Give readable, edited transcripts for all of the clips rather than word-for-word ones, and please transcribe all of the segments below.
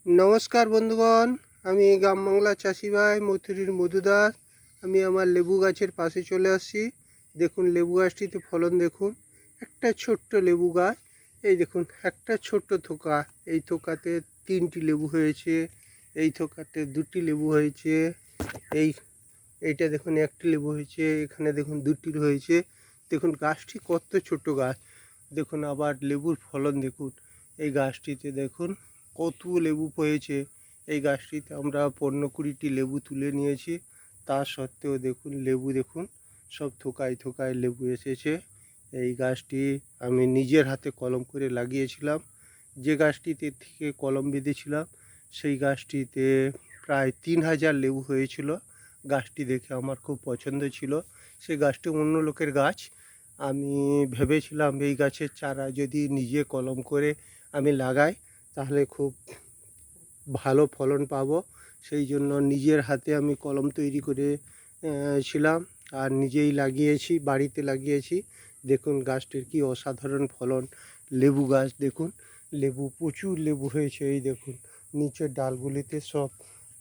নমস্কার বন্ধুগণ, আমি গ্রাম বাংলা চাষি ভাই মথুরির মধুদাস। আমি আমার লেবু গাছের পাশে চলে আসছি। দেখুন লেবু গাছটিতে ফলন দেখুন। একটা ছোট্ট লেবু গাছ, এই দেখুন একটা ছোট্ট থোকা। এই থোকাতে 3টি লেবু হয়েছে, এই থোকাতে 2টি লেবু হয়েছে, এই এইটা দেখুন 1টি লেবু হয়েছে, এখানে দেখুন 2টি হয়েছে। দেখুন গাছটি কত ছোট গাছ। দেখুন আবার লেবুর ফলন দেখুন। এই গাছটিতে দেখুন কত লেবু হয়েছে। এই গাছটিতে আমরা 15-20টি লেবু তুলে নিয়েছি। তা সত্ত্বেও দেখুন লেবু দেখুন সব থোকায় থোকায় লেবু এসেছে। এই গাছটি আমি নিজের হাতে কলম করে লাগিয়েছিলাম। যে গাছটিতে থেকে কলম বেঁধেছিলাম সেই গাছটিতে প্রায় 3000 লেবু হয়েছিল। গাছটি দেখে আমার খুব পছন্দ ছিল। সেই গাছটি অন্য লোকের গাছ। আমি ভেবেছিলাম এই গাছের চারা যদি নিজে কলম করে আমি লাগাই তাহলে খুব ভালো ফলন পাবো। সেই জন্য নিজের হাতে আমি কলম তৈরি করে ছিলাম আর নিজেই লাগিয়েছি, বাড়িতে লাগিয়েছি। দেখুন গাছটির কি অসাধারণ ফলন। লেবু গাছ দেখুন, লেবু প্রচুর লেবু হয়েছে। এই দেখুন নিচের ডালগুলিতে সব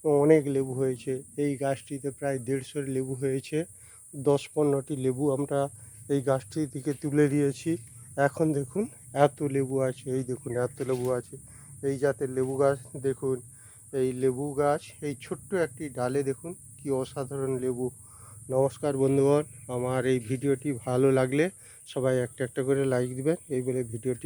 অনেক লেবু হয়েছে। এই গাছটিতে প্রায় 150 লেবু হয়েছে। 10-15টি লেবু আমরা এই গাছটির দিকে তুলে দিয়েছি। এখন দেখুন এত লেবু আছে, এই দেখুন এত লেবু আছে। এই জাতের লেবু গাছ দেখুন। এই লেবু গাছ এই ছোট্ট একটি ডালে দেখুন কি অসাধারণ লেবু। নমস্কার বন্ধুগণ, আমার এই ভিডিওটি ভালো লাগলে সবাই একটা একটা করে লাইক দিবেন। এই বলে ভিডিওটি